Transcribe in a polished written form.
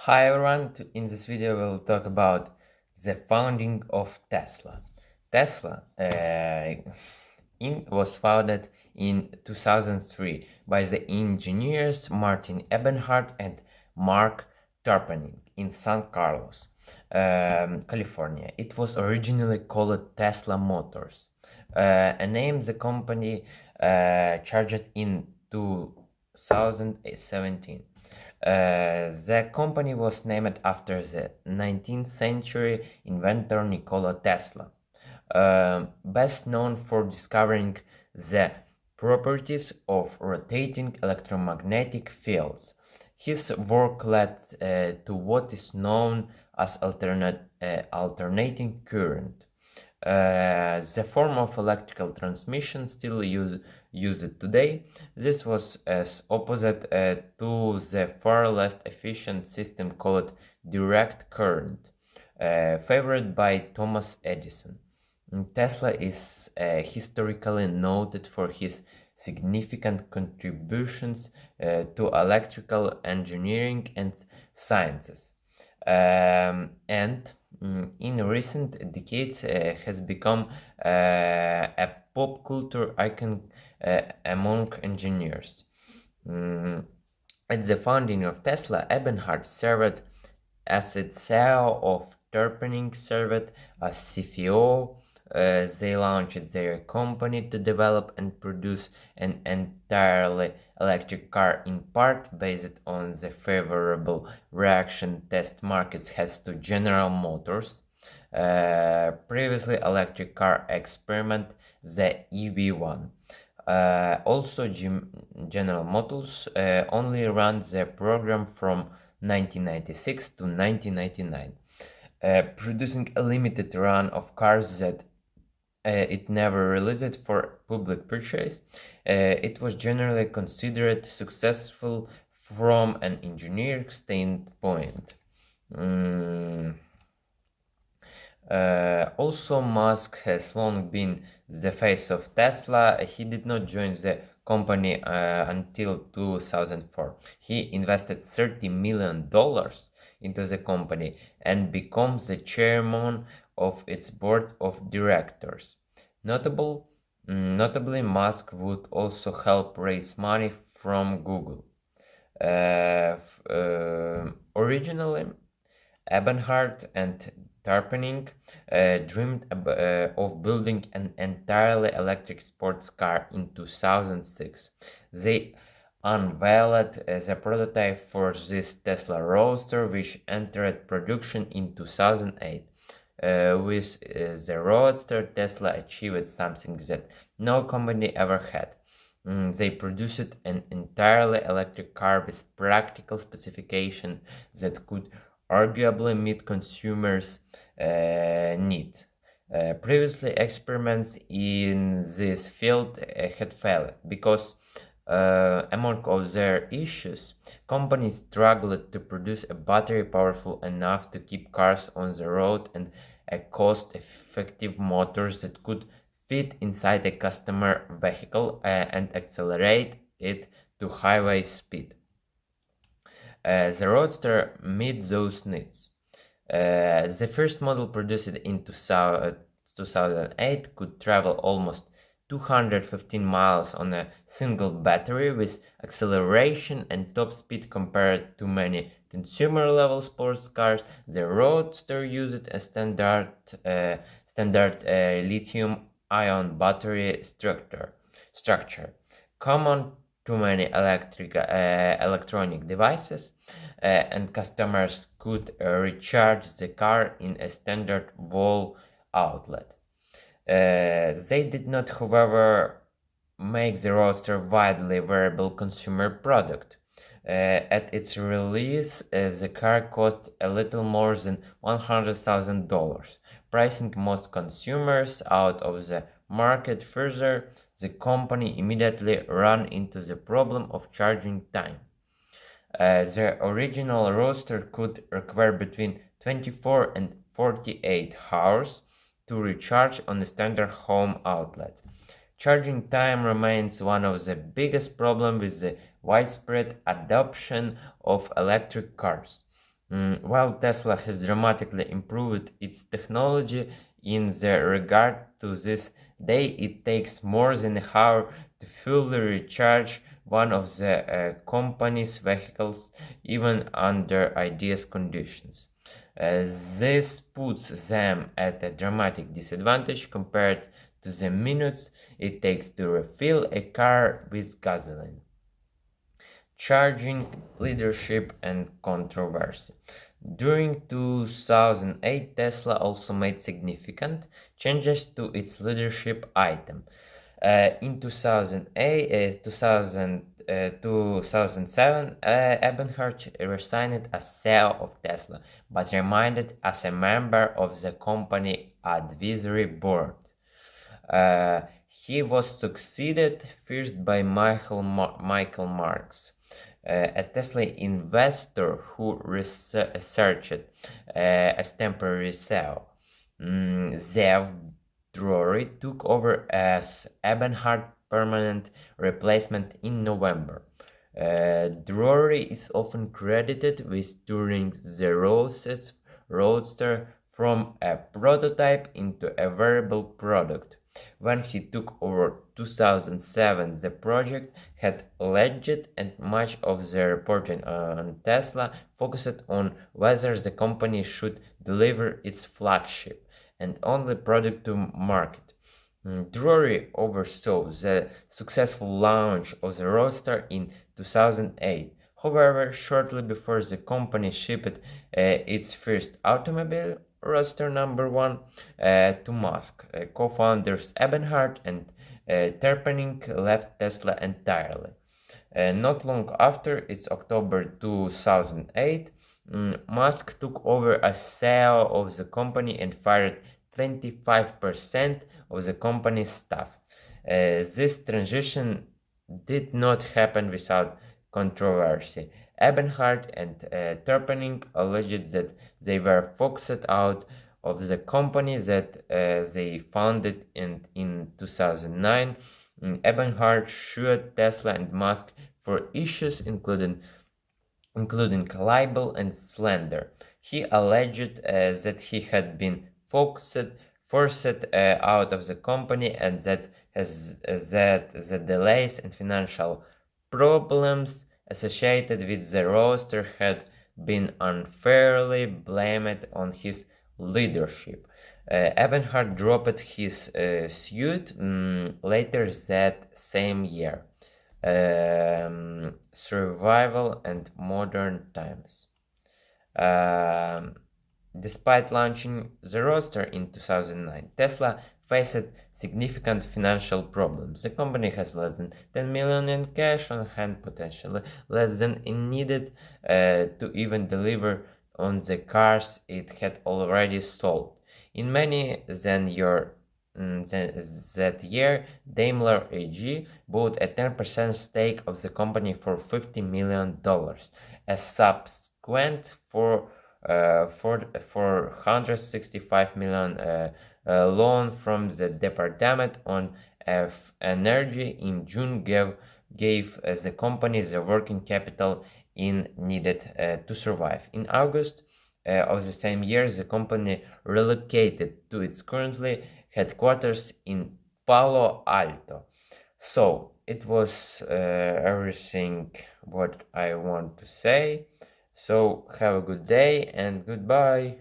Hi everyone, in this video we'll talk about the founding of Tesla. Tesla was founded in 2003 by the engineers Martin Eberhard and Mark Tarpenning in San Carlos, California. It was originally called Tesla Motors, a name the company charged in 2017. The company was named after the 19th century inventor Nikola Tesla, best known for discovering the properties of rotating electromagnetic fields. His work led to what is known as alternating current, the form of electrical transmission still used today. This was as opposite to the far less efficient system called direct current, favored by Thomas Edison. Tesla is historically noted for his significant contributions to electrical engineering and sciences, and in recent decades has become a pop culture icon among engineers. At the founding of Tesla, Eberhard served as its CEO, of Tarpenning served as CFO. They launched their company to develop and produce an entirely electric car, in part based on the favorable reaction test markets has to General Motors. Previously electric car experiment, the EV1. Also, General Motors only ran the program from 1996 to 1999, producing a limited run of cars that it never released for public purchase. It was generally considered successful from an engineering standpoint. Also, Musk has long been the face of Tesla. He did not join the company until 2004. He invested $30 million into the company and becomes the chairman of its board of directors. Notably, Musk would also help raise money from Google. Originally, Eberhard and Tarpenning dreamed of building an entirely electric sports car in 2006. They unveiled the prototype for this Tesla Roadster, which entered production in 2008. With the Roadster, Tesla achieved something that no company ever had. They produced an entirely electric car with practical specifications that could arguably meet consumers' needs. Previously, experiments in this field had failed because, among other issues, companies struggled to produce a battery powerful enough to keep cars on the road and a cost-effective motors that could fit inside a customer vehicle and accelerate it to highway speed. The Roadster meets those needs. The first model produced in 2008 could travel almost 215 miles on a single battery with acceleration and top speed compared to many consumer-level sports cars. The Roadster used a standard lithium-ion battery structure, common to many electronic devices, and customers could recharge the car in a standard wall outlet. They did not, however, make the Roadster widely available consumer product. At its release, the car cost a little more than $100,000, pricing most consumers out of the market. Further, the company immediately ran into the problem of charging time. The original Roadster could require between 24 and 48 hours to recharge on a standard home outlet. Charging time remains one of the biggest problems with the widespread adoption of electric cars. While Tesla has dramatically improved its technology in the regard to this day, it takes more than an hour to fully recharge one of the company's vehicles, even under ideal conditions. This puts them at a dramatic disadvantage compared to the minutes it takes to refill a car with gasoline. Charging leadership and controversy. During 2008, Tesla also made significant changes to its leadership item. In 2008, 2007, Ebenhart resigned as CEO of Tesla, but remained as a member of the company advisory board. He was succeeded first by Michael Marks, a Tesla investor who researched as temporary CEO. Zev Drury took over as Ebenhart permanent replacement in November. Drury is often credited with turning the Roadster from a prototype into a variable product. When he took over 2007, the project had lagged and much of the reporting on Tesla focused on whether the company should deliver its flagship and only product to market. Drury oversaw the successful launch of the Roadster in 2008. However, shortly before the company shipped its first automobile, Roadster number 1, to Musk, co-founders Ebenhart and Terpening left Tesla entirely. Not long after its October 2008, Musk took over as CEO of the company and fired 25% of the company's staff. This transition did not happen without controversy. Ebenhart and Terpening alleged that they were forced out of the company that they founded in 2009. Ebenhart sued Tesla and Musk for issues including libel and slander. He alleged that he had been forced out of the company and that the delays and financial problems associated with the Roadster had been unfairly blamed on his leadership. Ebenhart dropped his suit later that same year. Survival and modern times. Um, Despite launching the Roadster in 2009, Tesla faced significant financial problems. The company has less than 10 million in cash on hand, potentially less than it needed to even deliver on the cars it had already sold. In many that year, Daimler AG bought a 10% stake of the company for $50 million. A subsequent $465 million loan from the Department of Energy in June gave the company the working capital it needed to survive. In August of the same year, the company relocated to its currently headquarters in Palo Alto. So it was everything what I want to say. So have a good day and goodbye.